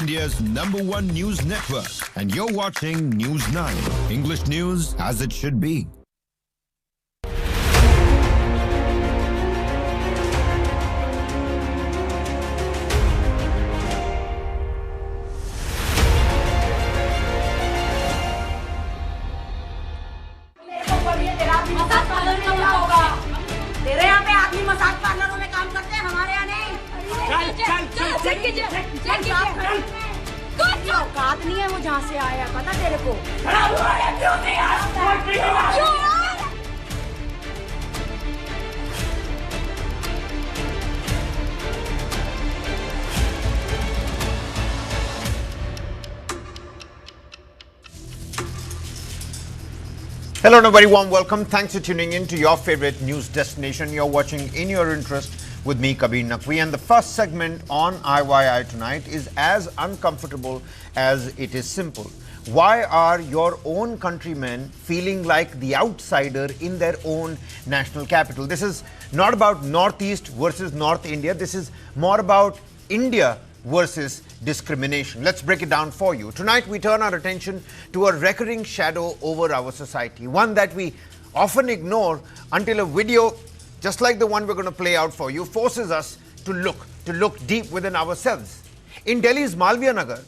India's #1 news network. And you're watching News 9. English news as it should be. तेरे यहाँ पे आदमी massage पार्लरों में काम करते हैं, हमारे यहाँ नहीं। चल औकात नहीं है वो जहाँ से आया, पता तेरे को? Hello and a very warm welcome. Thanks for tuning in to your favorite news destination. You're watching In Your Interest with me, Kabir Naqvi. And the first segment on IYI tonight is as uncomfortable as it is simple. Why are your own countrymen feeling like the outsider in their own national capital? This is not about Northeast versus North India. This is more about India versus discrimination. Let's break it down for you. Tonight we turn our attention to a recurring shadow over our society, one that we often ignore until a video just like the one we're going to play out for you forces us to look deep within ourselves. In Delhi's Malviya Nagar,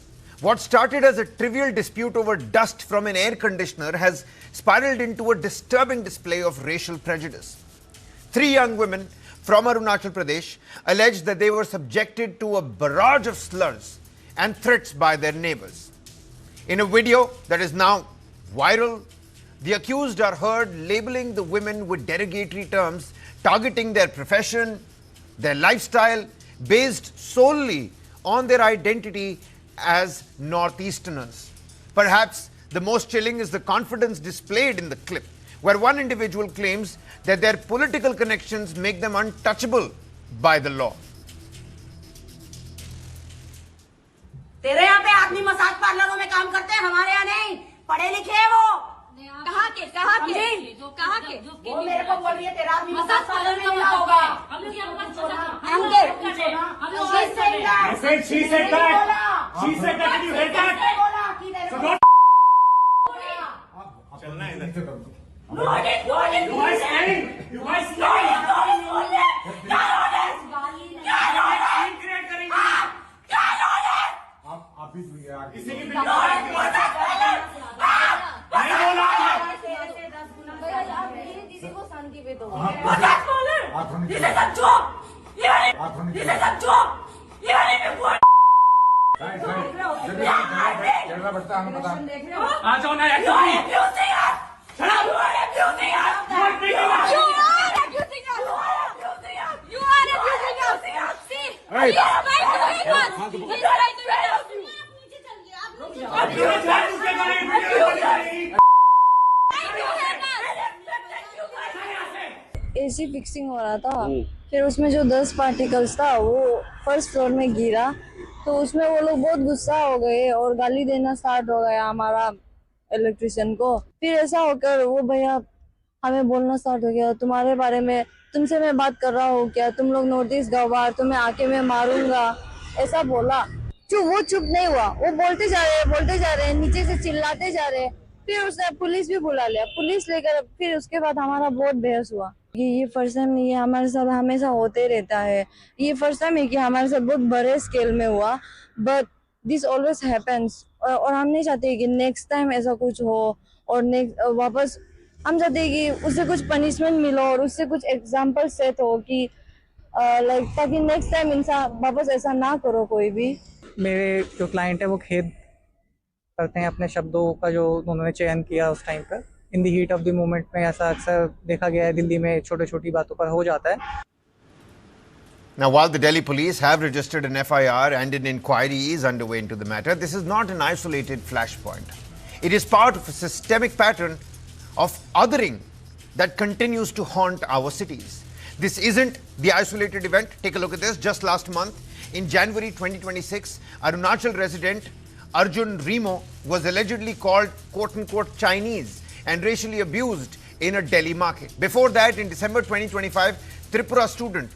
what started as a trivial dispute over dust from an air conditioner has spiraled into a disturbing display of racial prejudice. 3 young women from Arunachal Pradesh alleged that they were subjected to a barrage of slurs and threats by their neighbors. In a video that is now viral, the accused are heard labeling the women with derogatory terms, targeting their profession, their lifestyle, based solely on their identity as Northeasterners. Perhaps the most chilling is the confidence displayed in the clip, where one individual claims that their political connections make them untouchable by the law. तेरे यहाँ पे आदमी massage पार्लरों में काम करते हैं, हमारे यहाँ नहीं। पढ़े लिखे हैं वो। कहाँ के? वो मेरे को बोल रही है तेरा आदमी मसाज पार्लर में क्या होगा? चलना है इधर। एसी फिक्सिंग हो रहा था, फिर उसमें जो 10 पार्टिकल्स था वो फर्स्ट फ्लोर में गिरा, तो उसमें वो लोग बहुत गुस्सा हो गए और गाली देना स्टार्ट हो गया हमारा इलेक्ट्रिशियन को। फिर ऐसा होकर वो भैया हमें बोलना स्टार्ट हो गया, तुम्हारे बारे में, तुमसे मैं बात कर रहा हूँ क्या, तुम लोग नॉर्थ ईस्ट गवार, तुम्हें आके मैं मारूंगा, ऐसा बोला। वो चुप नहीं हुआ, वो बोलते जा रहे हैं, नीचे से चिल्लाते जा रहे हैं। फिर उसने पुलिस भी बुला लिया, पुलिस लेकर फिर उसके बाद हमारा बहुत बहस हुआ। ये फर्स्ट टाइम नहीं है, हमारे साथ हमेशा होते रहता है। ये फर्स्ट टाइम है कि हमारे साथ बहुत बड़े स्केल में हुआ, बट दिस ऑलवेज हैपेंस। और हम नहीं चाहते कि नेक्स्ट टाइम ऐसा कुछ हो, और नेक्स्ट वापस हम चाहते हैं कि उससे कुछ पनिशमेंट मिलो और उससे कुछ एग्जाम्पल सेट हो कि लाइक ताकि नेक्स्ट टाइम इंसान वापस ऐसा ना करो कोई भी। मेरे जो क्लाइंट है वो खेद करते हैं अपने शब्दों का जो उन्होंने चयन किया उस टाइम पर। In the heat of the moment में ऐसा अक्सर देखा गया है, दिल्ली में छोटी बातों पर हो जाता है। Now, while the Delhi police have registered an FIR and an inquiry is underway into the matter, this is not an isolated flashpoint. It is part of a systemic pattern of othering that continues to haunt our cities. This isn't the isolated event. Take a look at this. Just last month, in January 2026, Arunachal resident Arjun Remo was allegedly called quote-unquote Chinese and racially abused in a Delhi market. Before that, in December 2025, Tripura student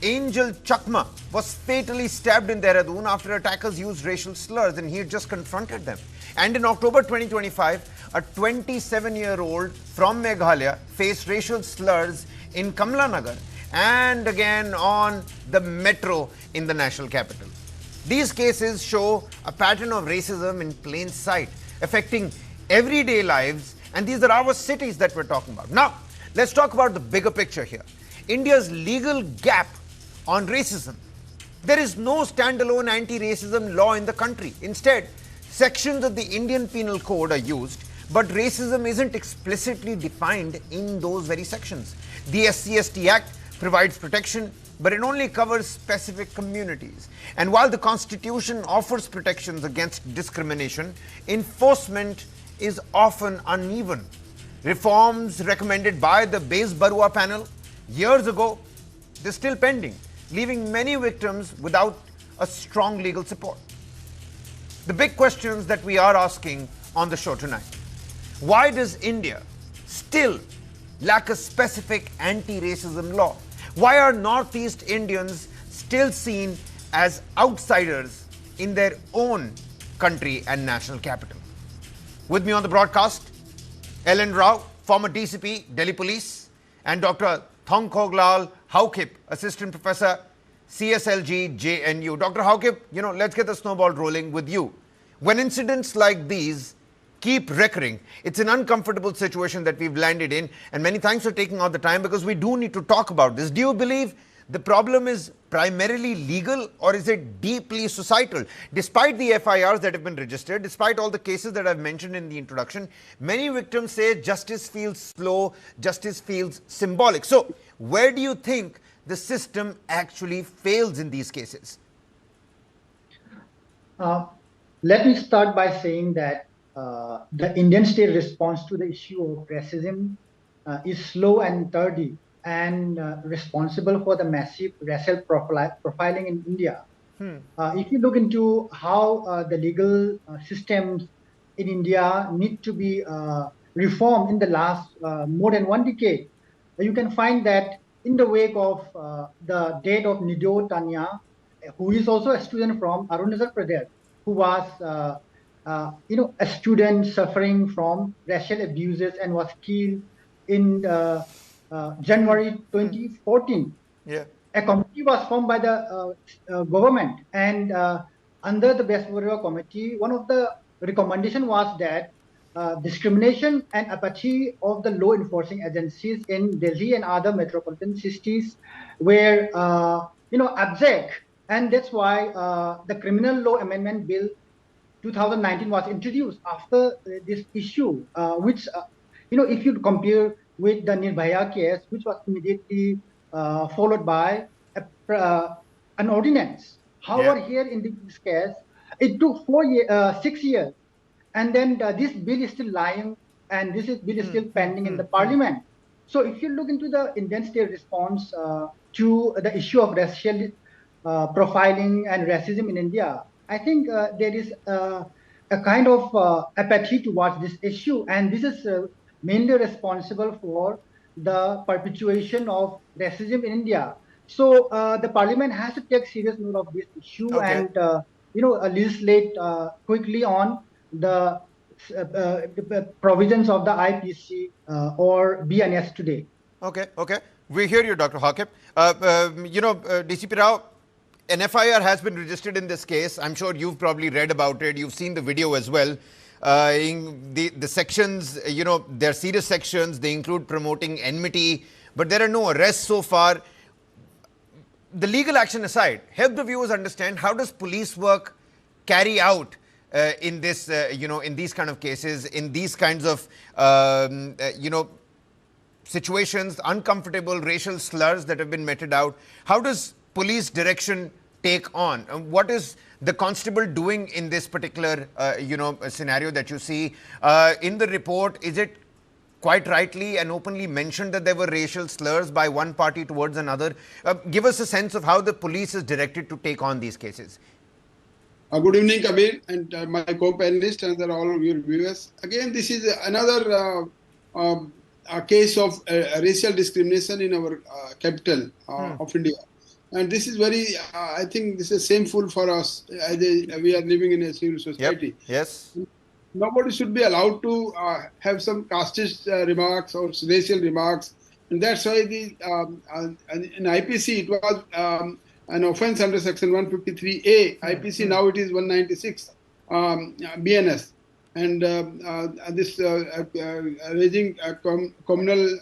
Angel Chakma was fatally stabbed in Dehradun after attackers used racial slurs, and he had just confronted them. And in October 2025, a 27-year-old from Meghalaya faced racial slurs in Kamla Nagar and again on the metro in the national capital. These cases show a pattern of racism in plain sight, affecting everyday lives, and these are our cities that we're talking about. Now, let's talk about the bigger picture here. India's legal gap on racism. There is no standalone anti-racism law in the country. Instead, sections of the Indian Penal Code are used, but racism isn't explicitly defined in those very sections. The SC/ST Act provides protection, but it only covers specific communities. And while the Constitution offers protections against discrimination, enforcement is often uneven. Reforms recommended by the Base Barua panel years ago, they're still pending, leaving many victims without a strong legal support. The big questions that we are asking on the show tonight. Why does India still lack a specific anti-racism law? Why are Northeast Indians still seen as outsiders in their own country and national capital? With me on the broadcast, Ellen Rao, former DCP, Delhi Police, and Dr. Thongkhoglal Haukip, Assistant Professor, CSLG, JNU. Dr. Haukip, let's get the snowball rolling with you. When incidents like these keep recurring, it's an uncomfortable situation that we've landed in, and many thanks for taking out the time because we do need to talk about this. Do you believe the problem is primarily legal or is it deeply societal? Despite the FIRs that have been registered, despite all the cases that I've mentioned in the introduction, many victims say justice feels slow, justice feels symbolic. So, where do you think the system actually fails in these cases? Let me start by saying that the Indian state response to the issue of racism is slow and tardy, and responsible for the massive racial profiling in India. If you look into how the legal systems in India need to be reformed in the last more than 1 decade, you can find that in the wake of the death of Nido Tanya, who is also a student from Arunachal Pradesh, who was a student suffering from racial abuses and was killed in January 2014. Yeah. A committee was formed by the government, and under the Best Barua committee, one of the recommendations was that discrimination and apathy of the law enforcing agencies in Delhi and other metropolitan cities were abject, and that's why the Criminal Law Amendment Bill 2019 was introduced after this issue, which if you compare with the Nirbhaya case, which was immediately followed by an ordinance. However, here in this case, it took 6 years, and then this bill is still lying, and this bill is still pending in the parliament. So if you look into the Indian state response to the issue of racial profiling and racism in India, I think there is a kind of apathy towards this issue, and this is mainly responsible for the perpetuation of racism in India. So the parliament has to take serious note of this issue and legislate quickly on the provisions of the IPC or BNS today. Okay. We hear you, Dr. Haukip. DCP Rao, an FIR has been registered in this case. I'm sure you've probably read about it. You've seen the video as well. In the sections, they're serious sections. They include promoting enmity, but there are no arrests so far. The legal action aside, help the viewers understand how does police work carry out in this, in these kind of cases, in these kinds of, situations, uncomfortable racial slurs that have been meted out. How does police direction take on? What is the constable doing in this particular, scenario that you see? In the report, is it quite rightly and openly mentioned that there were racial slurs by one party towards another? Give us a sense of how the police is directed to take on these cases. Good evening, Kabir, and my co-panelists and all of your viewers. Again, this is another case of racial discrimination in our capital of India. and this is very, I think this is shameful for us. We are living in a civil society. Yep. Yes. Nobody should be allowed to have some casteist remarks or racial remarks, and that's why in IPC it was an offence under section 153A. IPC now it is 196 BNS, and this raging communal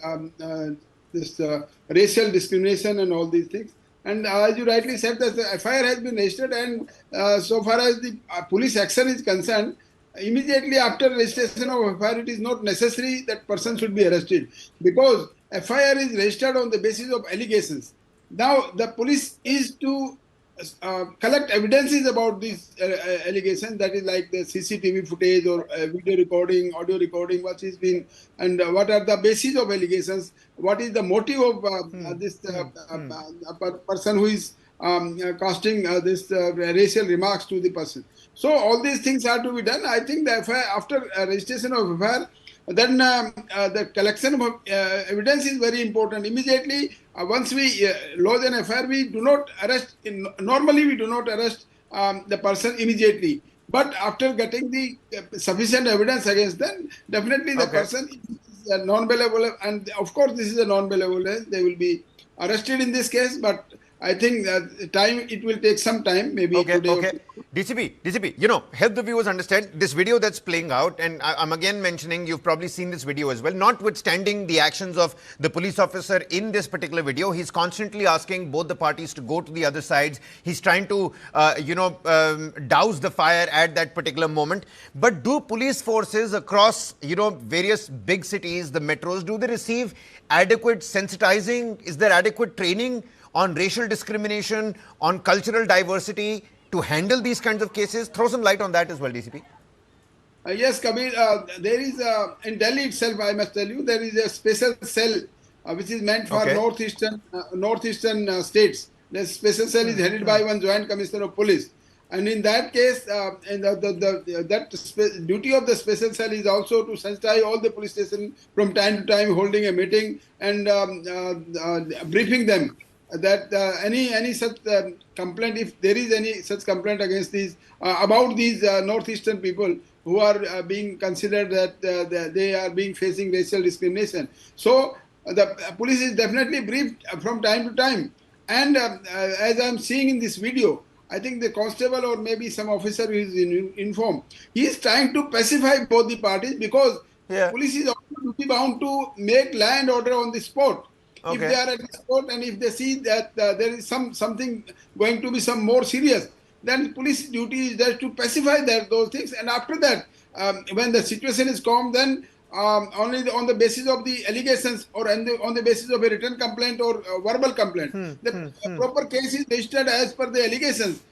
this racial discrimination and all these things. And as you rightly said, that the FIR has been registered, and so far as the police action is concerned, immediately after registration of FIR, it is not necessary that person should be arrested, because FIR is registered on the basis of allegations. Now, the police is to collect evidences about these allegations, that is like the CCTV footage or video recording, audio recording, what is being, and what are the basis of allegations, what is the motive of this person who is casting this racial remarks to the person. So all these things are to be done. I think that after registration of FIR, then the collection of evidence is very important. Immediately, once we lodge an FIR, we do not arrest. Normally, we do not arrest the person immediately. But after getting the sufficient evidence against them, definitely the person is non-bailable. And of course, this is a non-bailable. They will be arrested in this case, but I think it will take some time, maybe today. Okay. DCP, help the viewers understand this video that's playing out, and I'm again mentioning, you've probably seen this video as well, notwithstanding the actions of the police officer in this particular video. He's constantly asking both the parties to go to the other sides. He's trying to, douse the fire at that particular moment. But do police forces across, various big cities, the metros, do they receive adequate sensitizing? Is there adequate training on racial discrimination, on cultural diversity to handle these kinds of cases? Throw some light on that as well, DCP. Yes, Kabir, there is, in Delhi itself, I must tell you, there is a special cell which is meant for northeastern states. The special cell is headed by one Joint Commissioner of Police. And in that case, that duty of the special cell is also to sensitize all the police stations from time to time, holding a meeting and briefing them that any such complaint, if there is any such complaint against these, about these northeastern people who are being considered that they are being facing racial discrimination. So the police is definitely briefed from time to time. And as I'm seeing in this video, I think the constable or maybe some officer who is informed, he is trying to pacify both the parties, because police is also bound to make law and order on the spot. If they are at the spot and if they see that there is something going to be some more serious, then police duty is there to pacify those things. And after that, when the situation is calm, then only on the basis of the allegations or on the basis of a written complaint or verbal complaint, the proper case is registered as per the allegations,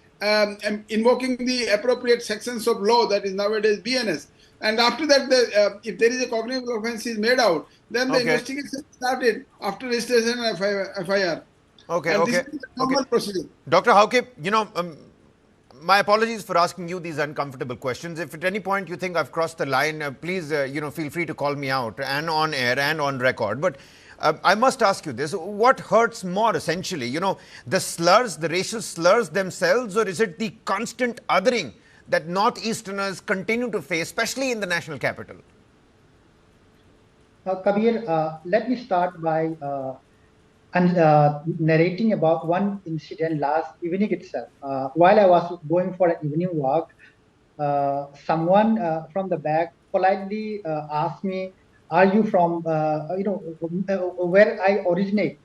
invoking the appropriate sections of law, that is nowadays BNS. And after that, if there is a cognizable offence is made out, then the investigation started after registration of FIR. This is the normal procedure. Dr. Hauke, my apologies for asking you these uncomfortable questions. If at any point you think I've crossed the line, please, feel free to call me out, and on air and on record. But I must ask you this: what hurts more, essentially? The slurs, the racial slurs themselves, or is it the constant othering that Northeasterners continue to face, especially in the national capital? Kabir, let me start by narrating about one incident last evening itself. While I was going for an evening walk, someone from the back politely asked me, "Are you from, where I originate?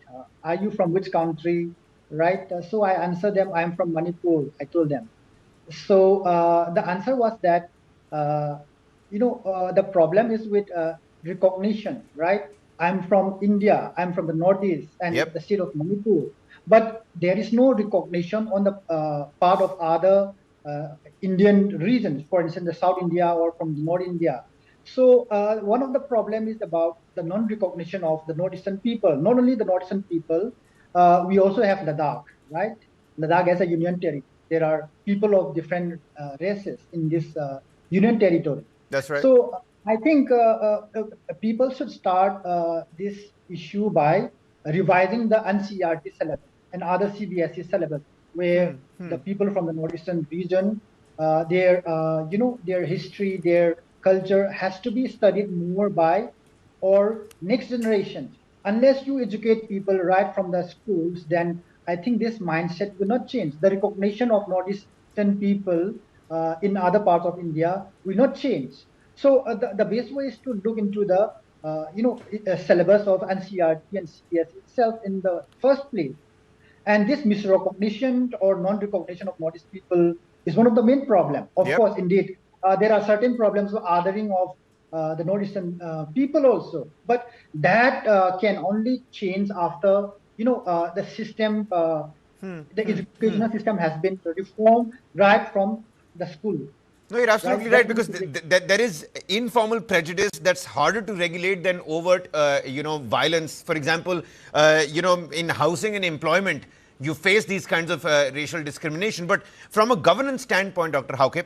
Are you from which country?" Right? So I answered them, "I am from Manipur," I told them. So the answer was that, the problem is with recognition, right? I'm from India, I'm from the Northeast and the state of Manipur. But there is no recognition on the part of other Indian regions, for instance, the South India or from the North India. So one of the problems is about the non-recognition of the Northeastern people. Not only the Northeastern people, we also have Ladakh, right? Ladakh as a union territory. There are people of different races in this union territory. That's right. So I think people should start this issue by revising the NCERT syllabus. and other CBSE syllabus, where the people from the northeastern region, their their history, their culture has to be studied more by or next generation. Unless you educate people right from the schools, then I think this mindset will not change. The recognition of northeastern people in other parts of India will not change. So the best way is to look into the syllabus of NCERT and CBSE itself in the first place. And this misrecognition or non-recognition of Northeast people is one of the main problems. Of course, indeed, there are certain problems of othering of the Northeastern people also. But that can only change after, the system, the educational system has been reformed right from the school. No, you're absolutely right, because there is informal prejudice that's harder to regulate than overt, violence. For example, in housing and employment, you face these kinds of racial discrimination. But from a governance standpoint, Dr. Hauke,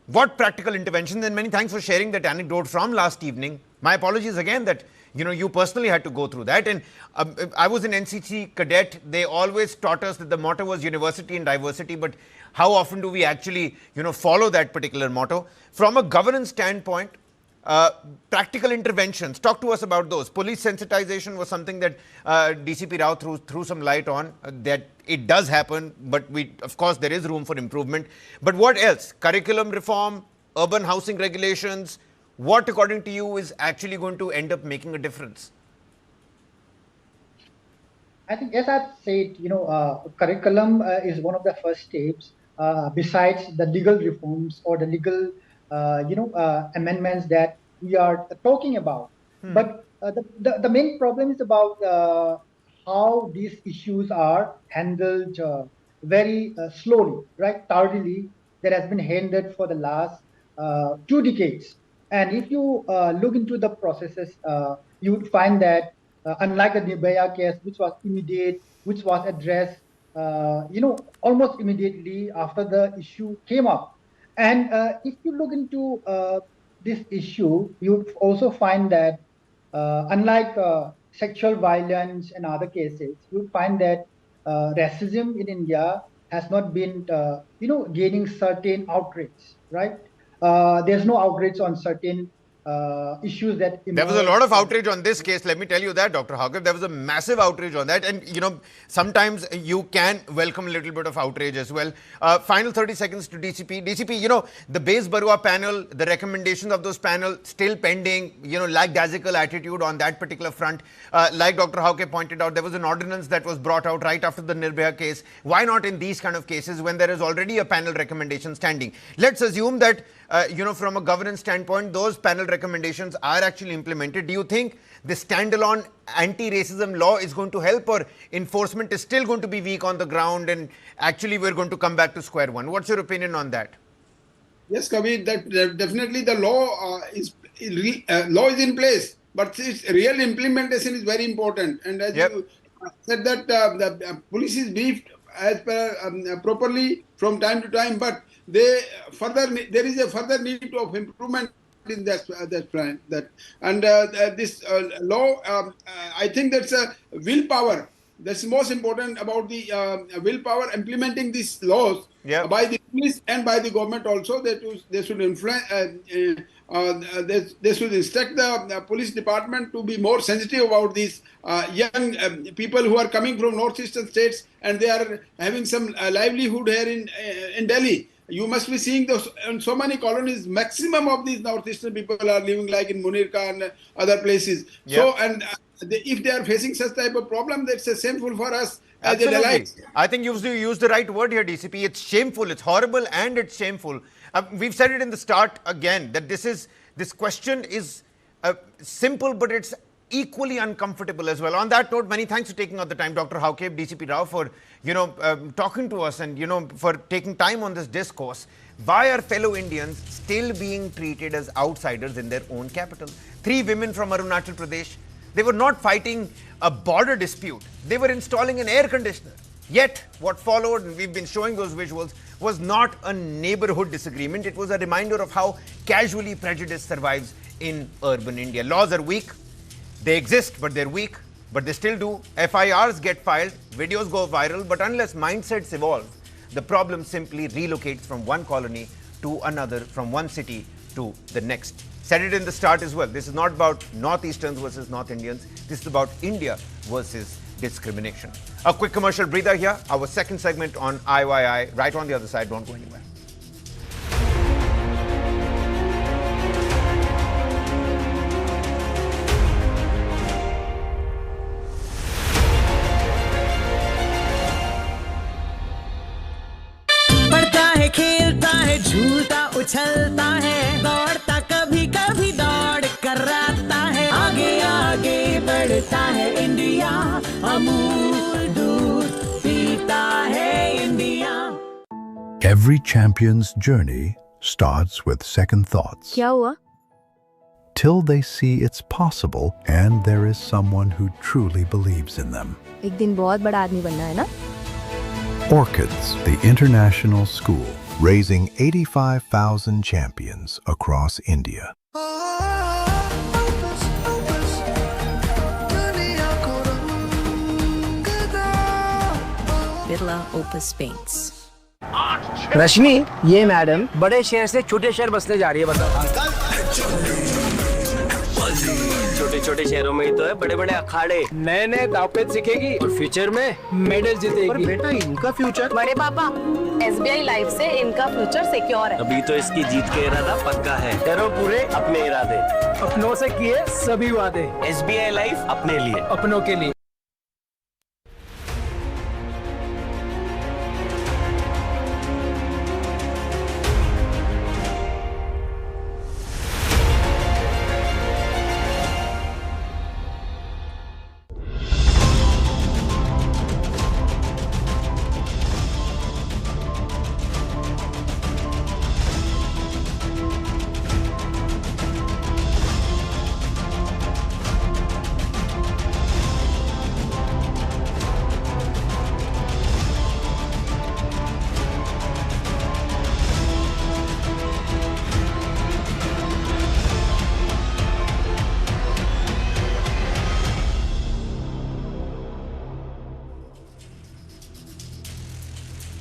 what practical interventions, and many thanks for sharing that anecdote from last evening. My apologies again that, you personally had to go through that. And I was an NCC cadet. They always taught us that the motto was university and diversity, but how often do we actually, follow that particular motto? From a governance standpoint, practical interventions, talk to us about those. Police sensitization was something that DCP Rao threw some light on, that it does happen, but of course, there is room for improvement. But what else? Curriculum reform, urban housing regulations, what according to you is actually going to end up making a difference? I think, as I've said, curriculum is one of the first steps, besides the legal reforms or the legal, amendments that we are talking about. But the main problem is about how these issues are handled very slowly, right? Tardily, that has been handled for the last 2 decades. And if you look into the processes, you would find that unlike the Nirbhaya case, which was immediate, which was addressed, almost immediately after the issue came up. And if you look into this issue, you would also find that unlike sexual violence and other cases, you would find that racism in India has not been, gaining certain outrage, right? There's no outrage on certain issues that emerge. There was a lot of outrage on this case, let me tell you that, Dr. Hauke. There was a massive outrage on that, and sometimes you can welcome a little bit of outrage as well. Final 30 seconds to DCP. DCP, the base Barua panel, the recommendations of those panel still pending, lackadaisical attitude on that particular front. Like Dr. Hauke pointed out, there was an ordinance that was brought out right after the Nirbhaya case. Why not in these kind of cases when there is already a panel recommendation standing? Let's assume that from a governance standpoint, those panel recommendations are actually implemented. Do you think the standalone anti-racism law is going to help, or enforcement is still going to be weak on the ground and actually we're going to come back to square one? What's your opinion on that? Yes, Kabir, that definitely the law is in place, but its real implementation is very important. And as you said that the police is briefed as per properly from time to time, but there is a further need of improvement in that plan. This law, I think that's a willpower. That's most important about the willpower implementing these laws by the police and by the government also. They should influence. They should instruct the police department to be more sensitive about these young people who are coming from northeastern states and they are having some livelihood here in Delhi. You must be seeing those in so many colonies. Maximum of these northeastern people are living like in Munirka and other places. So, and if they are facing such type of problem, that's shameful for us as a Delhi. I think you used the right word here, DCP. It's shameful, it's horrible, and it's shameful. We've said it in the start again that this question is simple, but it's equally uncomfortable as well. On that note, many thanks for taking out the time, Dr. Hauke, DCP Rao, for talking to us and for taking time on this discourse. Why are fellow Indians still being treated as outsiders in their own capital? 3 women from Arunachal Pradesh, they were not fighting a border dispute. They were installing an air conditioner. Yet, what followed, and we've been showing those visuals, was not a neighborhood disagreement. It was a reminder of how casually prejudice survives in urban India. Laws are weak. They exist, but they're weak. But they still do. FIRs get filed, videos go viral, but unless mindsets evolve, the problem simply relocates from one colony to another, from one city to the next. Said it in the start as well. This is not about Northeasterns versus North Indians. This is about India versus discrimination. A quick commercial breather here. Our second segment on IYI, right on the other side. Don't go anywhere. खेलता है झूलता उछलता है दौड़ता कभी कभी दौड़ कराता है आगे आगे बढ़ता है इंडिया अमूल दूध पीता है India. Every champion's journey starts with second thoughts. क्या हुआ? Till they see it's possible and there is someone who truly believes in them. एक दिन बहुत बड़ा आदमी बनना है ना? Orchids, the international school, raising 85,000 champions across India. Birla Opus paints. Rashmi, ये मैडम बड़े शहर से छोटे शहर बसने जा रही है. बताओ छोटे छोटे शहरों में ही तो है बड़े बड़े अखाड़े. नए नए दावपेच सीखेगी और फ्यूचर में मेडल जीतेगी. और बेटा इनका फ्यूचर? बड़े पापा, SBI लाइफ से इनका फ्यूचर सिक्योर है. अभी तो इसकी जीत का इरादा पक्का है. करो पूरे अपने इरादे, अपनों से किए सभी वादे. SBI लाइफ अपने लिए, अपनों के लिए.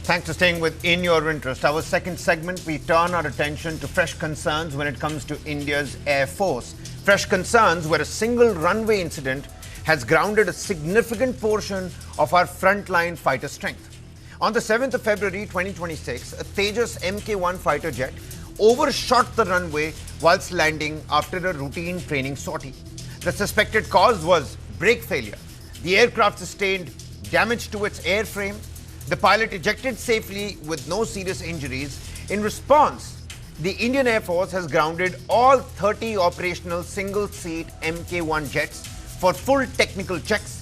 Thanks for staying with In Your Interest. Our second segment, we turn our attention to fresh concerns when it comes to India's Air Force. Fresh concerns where a single runway incident has grounded a significant portion of our frontline fighter strength. On the 7th of February 2026, a Tejas Mk1 fighter jet overshot the runway whilst landing after a routine training sortie. The suspected cause was brake failure. The aircraft sustained damage to its airframe. The pilot ejected safely with no serious injuries. In response, the Indian Air Force has grounded all 30 operational single-seat Mk1 jets for full technical checks